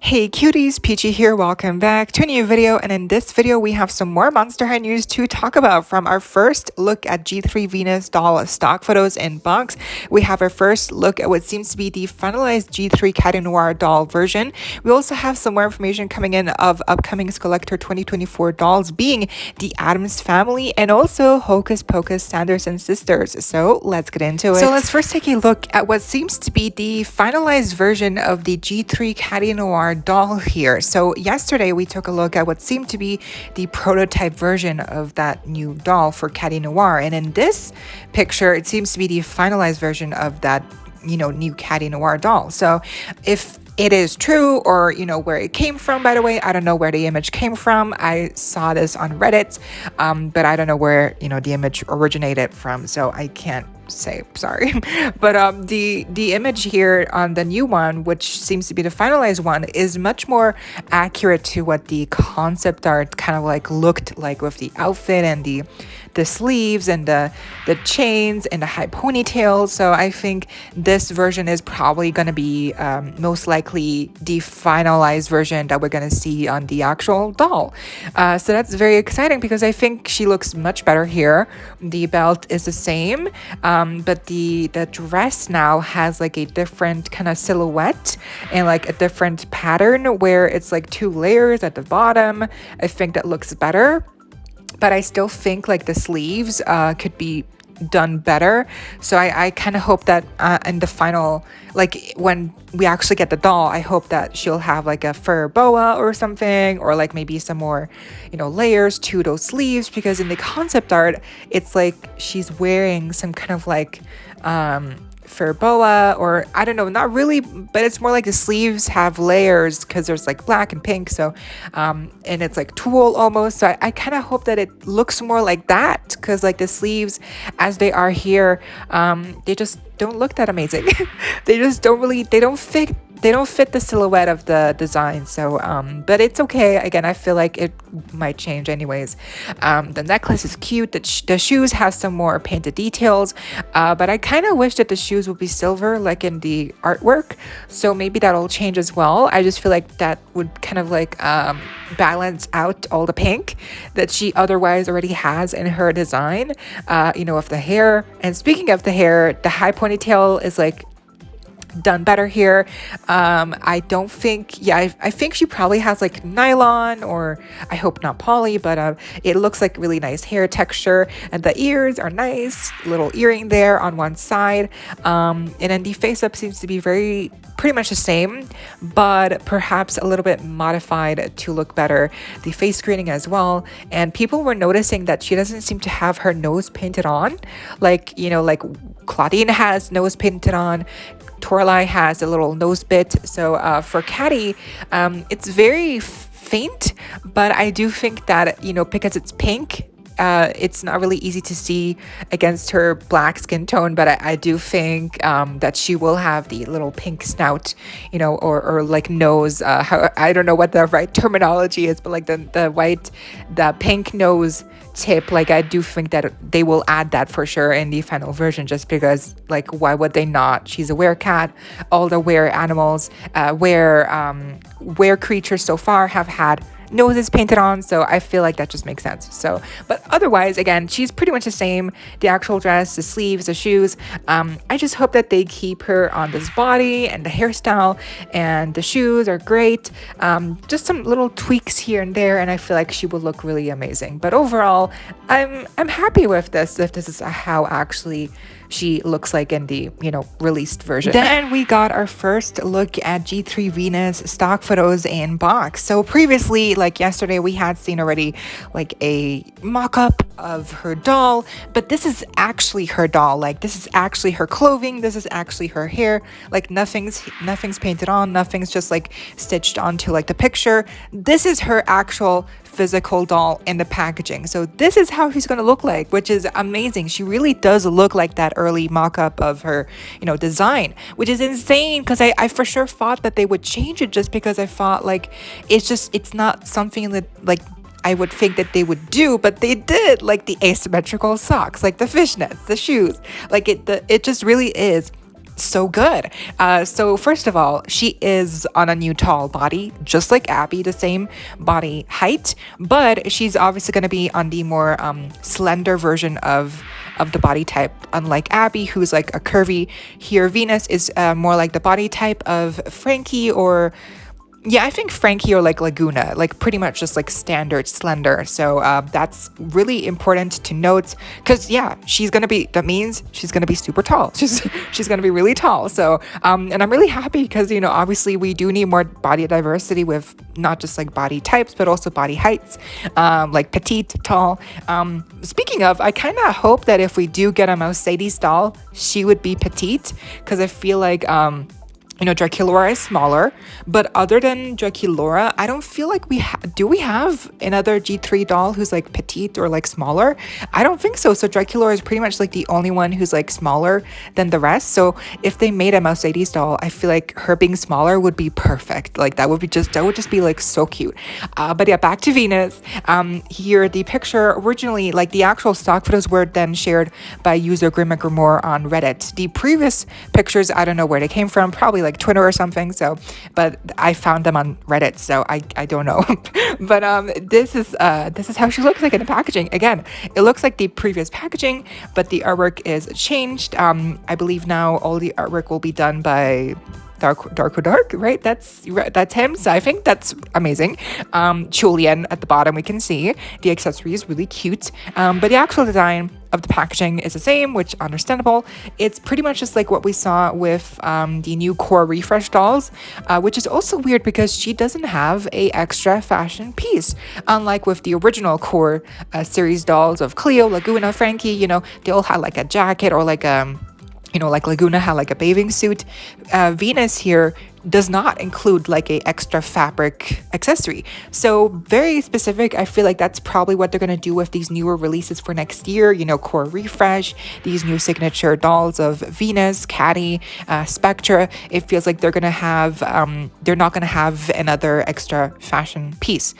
Hey cuties, PeachY here, welcome back to a new video, and in this video we have some more Monster High news to talk about. From our first look at G3 Venus doll stock photos in box, we have our first look at what seems to be the finalized G3 Catty Noir doll version. We also have some more information coming in of upcoming Skullector 2024 dolls being the Addams Family and also Hocus Pocus Sanderson Sisters. So let's get into it. So let's first take a look at what seems to be the finalized version of the G3 Catty Noir doll here. So yesterday we took a look at what seemed to be the prototype version of that new doll for Catty Noir, and in this picture it seems to be the finalized version of that new Catty Noir doll. So if it is true, or where it came from, by the way, I don't know where the image came from. I saw this on Reddit, but I don't know where the image originated from, so I can't say, sorry. But the image here on the new one, which seems to be the finalized one, is much more accurate to what the concept art kind of like looked like, with the outfit and the sleeves and the chains and the high ponytail. So I think this version is probably going to be most likely the finalized version that we're going to see on the actual doll. So that's very exciting because I think she looks much better here. The belt is the same, but the dress now has like a different kind of silhouette and like a different pattern where it's like 2 layers at the bottom. I think that looks better, but I still think like the sleeves could be done better. So I kind of hope that in the final, like when we actually get the doll, I hope that she'll have like a fur boa or something, or like maybe some more layers to those sleeves, because in the concept art it's like she's wearing some kind of like fur boa, or I don't know, not really, but it's more like the sleeves have layers because there's like black and pink, so and it's like tulle almost. So I kind of hope that it looks more like that, because like the sleeves as they are here, they just don't look that amazing. They just don't fit the silhouette of the design. So but it's okay. Again, I feel like it might change anyways. The necklace is cute. The shoes have some more painted details, but I kind of wish that the shoes would be silver like in the artwork, so maybe that'll change as well. I just feel like that would kind of like balance out all the pink that she otherwise already has in her design, of the hair. And speaking of the hair, the high ponytail is like done better here. I don't think, I think she probably has like nylon, or I hope not poly, but it looks like really nice hair texture, and the ears are nice, little earring there on one side, and then the face up seems to be pretty much the same, but perhaps a little bit modified to look better. The face screening as well, and people were noticing that she doesn't seem to have her nose painted on, like like Claudine has nose painted on, Torlai has a little nose bit. So for Catty, it's very faint, but I do think that because it's pink, it's not really easy to see against her black skin tone, but I do think that she will have the little pink snout, or like nose. I don't know what the right terminology is, but like the pink nose tip. Like I do think that they will add that for sure in the final version, just because like why would they not? She's a werecat. All the were animals, were creatures so far have had noses painted on, so I feel like that just makes sense. So but otherwise, again, she's pretty much the same. The actual dress, the sleeves, the shoes, I just hope that they keep her on this body, and the hairstyle and the shoes are great. Just some little tweaks here and there, and I feel like she will look really amazing. But overall, I'm happy with this, if this is how actually she looks like in the released version. Then we got our first look at G3 Venus stock photos in box. So previously, like yesterday, we had seen already like a mock-up of her doll, but this is actually her doll. Like this is actually her clothing, this is actually her hair. Like nothing's painted on, nothing's just like stitched onto like the picture. This is her actual physical doll in the packaging. So this is how she's going to look like, which is amazing. She really does look like that early mock-up of her design, which is insane, because I for sure thought that they would change it, just because I thought like it's not something that like I would think that they would do, but they did. Like the asymmetrical socks, like the fishnets, the shoes, like it just really is so good. So first of all, she is on a new tall body, just like Abby, the same body height, but she's obviously going to be on the more slender version of the body type, unlike Abby, who's like a curvy. Here Venus is more like the body type of Frankie, or yeah, I think Frankie or like Laguna, like pretty much just like standard slender. So that's really important to note, because yeah, that means she's gonna be super tall. She's gonna be really tall. So and I'm really happy because, you know, obviously we do need more body diversity with not just like body types, but also body heights, like petite, tall. Speaking of, I kind of hope that if we do get a Mercedes doll, she would be petite, because I feel like you know, Draculaura is smaller, but other than Draculaura, I don't feel like we have another G3 doll who's like petite or like smaller? I don't think so. So Draculaura is pretty much like the only one who's like smaller than the rest. So if they made a Mercedes doll, I feel like her being smaller would be perfect. Like that would just be like so cute. But yeah, back to Venus. Here the picture originally, like the actual stock photos were then shared by user GrimmaGrimoire on Reddit. The previous pictures, I don't know where they came from, probably like Twitter or something. So, but I found them on Reddit, so I don't know. But this is how she looks like in the packaging. Again, it looks like the previous packaging, but the artwork is changed. I believe now all the artwork will be done by Dark, right? That's him. So I think that's amazing. Julian at the bottom, we can see the accessory is really cute. But the actual design of the packaging is the same, which understandable. It's pretty much just like what we saw with the new core refresh dolls, which is also weird because she doesn't have a extra fashion piece, unlike with the original core series dolls of Cleo, Laguna, Frankie. You know, they all had like a jacket or like you know, like Laguna had like a bathing suit. Venus here does not include like a extra fabric accessory. So very specific. I feel like that's probably what they're going to do with these newer releases for next year. You know, core refresh, these new signature dolls of Venus, Catty, Spectra. It feels like they're going to have, they're not going to have another extra fashion piece,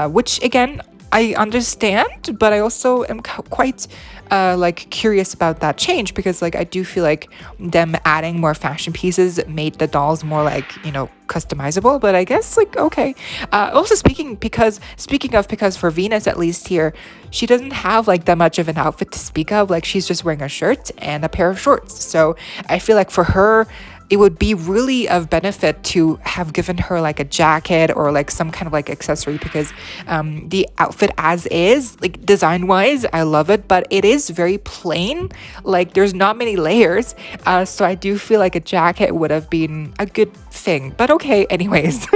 which again, I understand, but I also am quite like curious about that change, because like I do feel like them adding more fashion pieces made the dolls more like, you know, customizable. But I guess like okay. Also speaking of, because for Venus at least here, she doesn't have like that much of an outfit to speak of. Like she's just wearing a shirt and a pair of shorts. So I feel like for her, it would be really of benefit to have given her like a jacket or like some kind of like accessory, because the outfit as is, like design wise, I love it, but it is very plain. Like there's not many layers. So I do feel like a jacket would have been a good thing. But okay, anyways,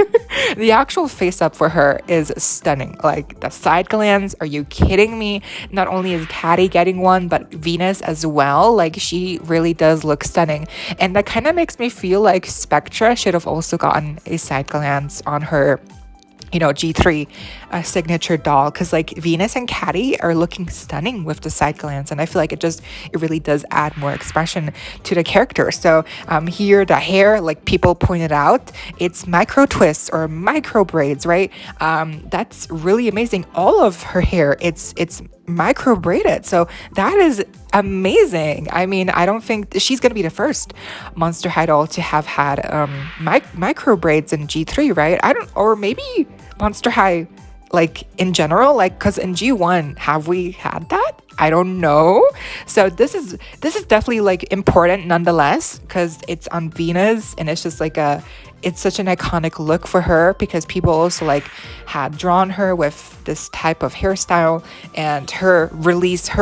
the actual face up for her is stunning. Like the side glands, are you kidding me? Not only is Catty getting one, but Venus as well. Like she really does look stunning. And that kind of makes me feel like Spectra should have also gotten a side glance on her, you know, G3 signature doll, because like Venus and Catty are looking stunning with the side glance, and I feel like it really does add more expression to the character. So here the hair, like people pointed out, it's micro twists or micro braids, right? That's really amazing. All of her hair, it's micro braided, so that is amazing. I mean, I don't think she's gonna be the first Monster High doll to have had micro braids in G3, right? Or maybe Monster High like in general, like because in G1 have we had that? I don't know. So this is definitely like important nonetheless, because it's on Venus and it's just like it's such an iconic look for her, because people also like had drawn her with this type of hairstyle, and her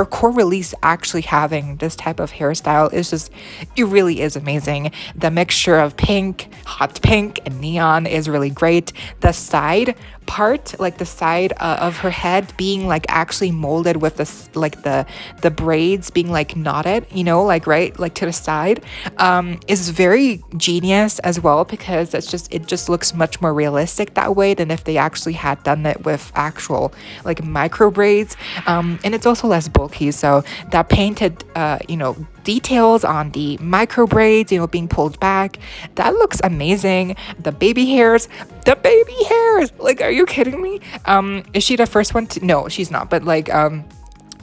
core release actually having this type of hairstyle is just, it really is amazing. The mixture of pink, hot pink and neon is really great. The side part, like the side of her head being like actually molded with this, like the braids being like knotted, you know, like right, like to the side, is very genius as well, because it just looks much more realistic that way than if they actually had done it with actual like micro braids. And it's also less bulky, so that painted you know, details on the micro braids, you know, being pulled back, that looks amazing. The baby hairs, like, are you kidding me? Is she the first one to? No, she's not, but like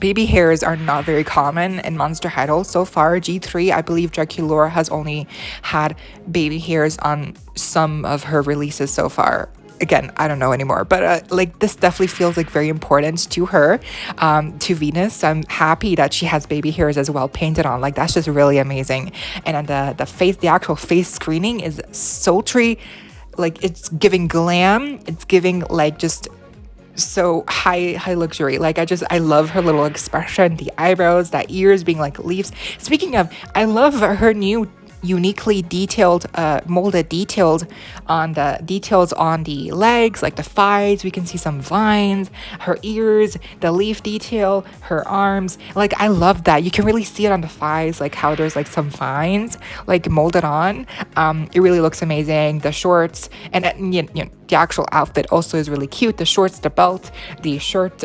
baby hairs are not very common in Monster Idol so far. G3, I believe Draculaura has only had baby hairs on some of her releases so far. Again, I don't know anymore, but like this definitely feels like very important to her, to Venus. I'm happy that she has baby hairs as well painted on. Like that's just really amazing. And then the actual face screening is sultry. Like it's giving glam. It's giving like just so high luxury. Like I love her little expression, the eyebrows, that ears being like leaves. Speaking of, I love her new uniquely detailed molded details on the legs, like the thighs. We can see some vines, her ears, the leaf detail, her arms. Like I love that. You can really see it on the thighs, like how there's like some vines like molded on. It really looks amazing. The shorts and you know, the actual outfit also is really cute. The shorts, the belt, the shirt,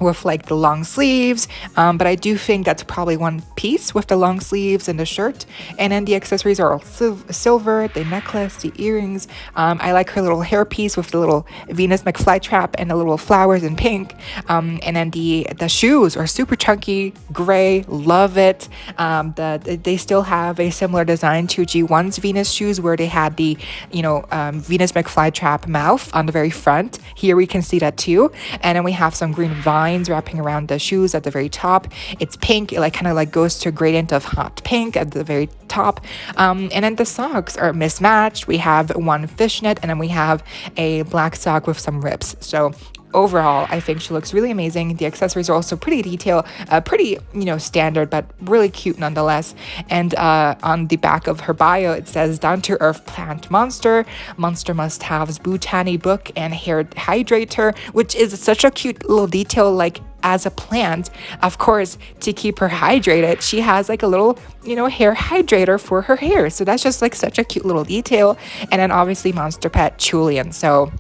with like the long sleeves, but I do think that's probably one piece with the long sleeves and the shirt. And then the accessories are all silver, the necklace, the earrings. I like her little hairpiece with the little Venus flytrap and the little flowers in pink. And then the shoes are super chunky, gray, love it. They still have a similar design to G1's Venus shoes, where they had the, you know, Venus flytrap mouth on the very front. Here we can see that too. And then we have some green vines wrapping around the shoes at the very top. It's pink. It like kind of like goes to a gradient of hot pink at the very top. And then the socks are mismatched. We have one fishnet, and then we have a black sock with some rips. So overall, I think she looks really amazing. The accessories are also pretty detailed, pretty, you know, standard, but really cute nonetheless. And on the back of her bio, it says down to earth plant monster must haves botany book and hair hydrator, which is such a cute little detail. Like as a plant, of course, to keep her hydrated, she has like a little, you know, hair hydrator for her hair. So that's just like such a cute little detail. And then obviously monster pet Julian. So,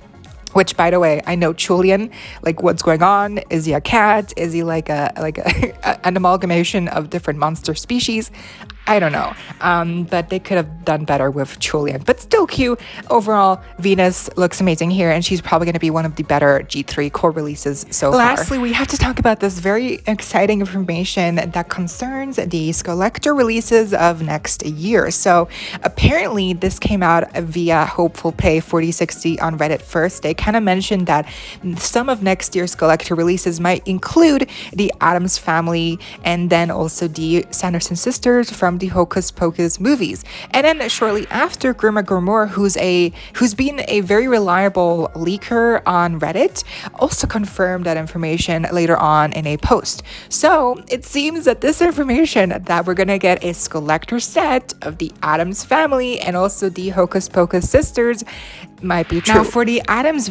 which, by the way, I know Julian, like what's going on? Is he a cat? Is he like an amalgamation of different monster species? I don't know. But they could have done better with Julian, but still cute. Overall, Venus looks amazing here, and she's probably going to be one of the better G3 core releases so far. Lastly, we have to talk about this very exciting information that concerns the Skullector releases of next year. So apparently this came out via Hopeful Pay 4060 on Reddit first. They kind of mentioned that some of next year's Skullector releases might include the Addams Family, and then also the Sanderson sisters from the Hocus Pocus movies. And then shortly after, GrimmaGrimoire, who's been a very reliable leaker on Reddit, also confirmed that information later on in a post. So it seems that this information that we're gonna get a Skullector set of the Addams Family and also the Hocus Pocus sisters might be true. Now, for the Addams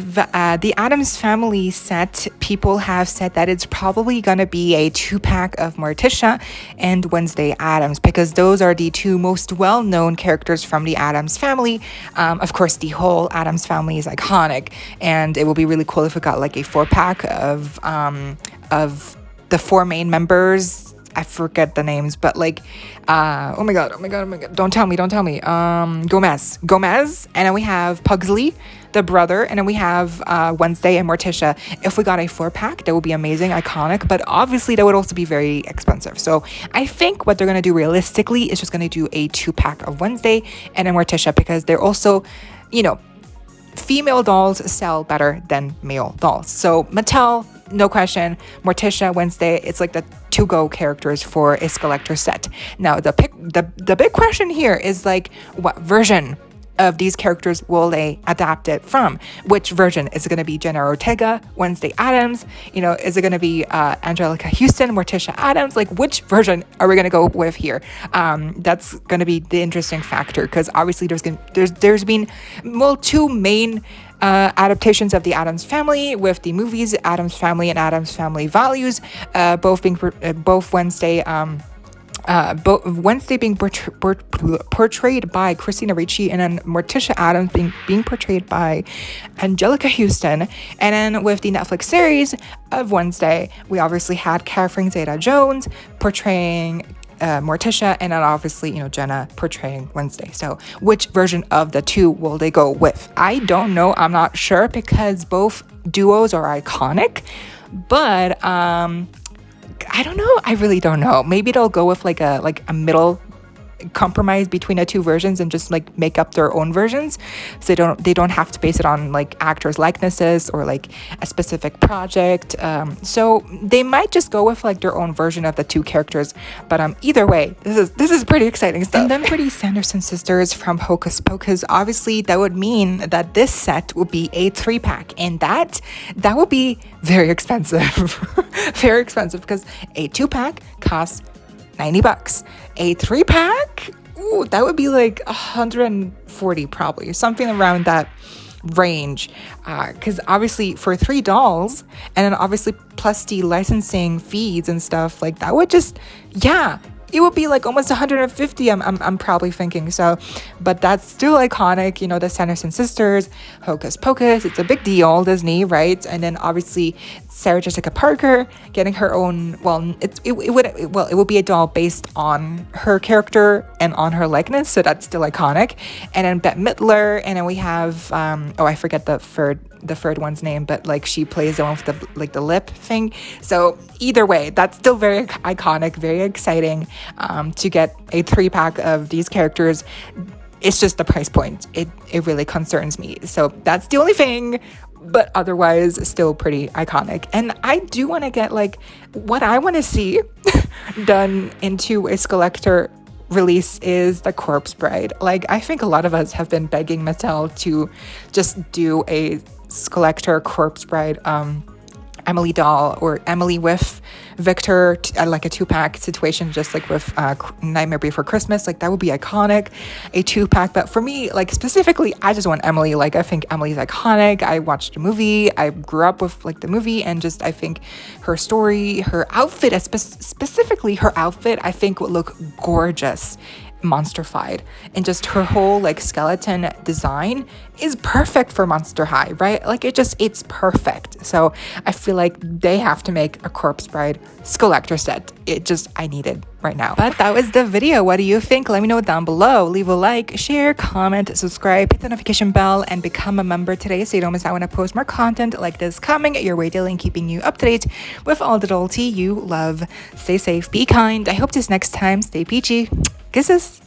Family set, people have said that it's probably gonna be a 2-pack of Morticia and Wednesday Addams, because those are the two most well-known characters from the Addams Family. Of course, the whole Addams Family is iconic, and it will be really cool if we got like a 4-pack of the 4 main members. I forget the names, but like, oh my god, don't tell me, Gomez, and then we have Pugsley, the brother, and then we have Wednesday and Morticia. If we got a 4-pack, that would be amazing, iconic, but obviously that would also be very expensive. So I think what they're gonna do realistically is just gonna do a 2-pack of Wednesday and then Morticia, because they're also, you know, female dolls sell better than male dolls. So Mattel, no question, Morticia, Wednesday, it's like the to-go characters for a Skullector set. Now, the big question here is like, what version of these characters will they adapt it from? Which version? Is it going to be Jenna Ortega, Wednesday Addams? You know, is it going to be Angelica Houston, Morticia Addams? Like, which version are we going to go with here? That's going to be the interesting factor, because obviously there's been, well, 2 main adaptations of the Addams Family, with the movies Addams Family and Addams Family Values, both Wednesday being portrayed by Christina Ricci, and then Morticia Addams being portrayed by Angelica Houston. And then with the Netflix series of Wednesday, we obviously had Catherine Zeta-Jones portraying Morticia, and then obviously, you know, Jenna portraying Wednesday. So which version of the 2 will they go with? I don't know. I'm not sure, because both duos are iconic, but I don't know. I really don't know. Maybe they'll go with like a middle compromise between the two versions and just like make up their own versions, so they don't have to base it on like actors likenesses or like a specific project. So they might just go with like their own version of the two characters, but either way, this is pretty exciting stuff. And then for the Sanderson sisters from Hocus Pocus, obviously that would mean that this set would be a 3-pack, and that would be very expensive. Very expensive, because a 2-pack costs $90. A 3-pack, ooh, that would be like 140 probably, something around that range. Because obviously for 3 dolls, and then obviously plus the licensing fees and stuff, like that would just, yeah, it would be like almost 150, I'm probably thinking. So, but that's still iconic, you know, the Sanderson sisters, Hocus Pocus, it's a big deal, Disney, right? And then obviously Sarah Jessica Parker getting her own, well, it would be a doll based on her character and on her likeness, so that's still iconic. And then Bette Midler, and then we have oh, I forget the third one's name, but like she plays the one with the lip thing. So either way, that's still very iconic, very exciting to get a 3-pack of these characters. It's just the price point, it really concerns me. So that's the only thing, but otherwise still pretty iconic. And I do want to get like what I want to see done into a Skullector release is the Corpse Bride. Like, I think a lot of us have been begging Mattel to just do a Skullector Corpse Bride Emily doll, or Emily with Victor, like a 2-pack situation, just like with Nightmare Before Christmas. Like that would be iconic, a 2-pack. But for me, like specifically, I just want Emily. Like I think Emily's iconic. I watched the movie, I grew up with like the movie, and just I think her story, her outfit, specifically her outfit, I think would look gorgeous Monsterfied, and just her whole like skeleton design is perfect for Monster High, right? Like it's perfect. So I feel like they have to make a Corpse Bride Skullector set. I need it right now. But that was the video. What do you think? Let me know down below. Leave a like, share, comment, subscribe, hit the notification bell, and become a member today so you don't miss out when I post more content like this coming your way daily, and keeping you up to date with all the doll tea you love. Stay safe, be kind. I hope this next time stay peachy. Kisses.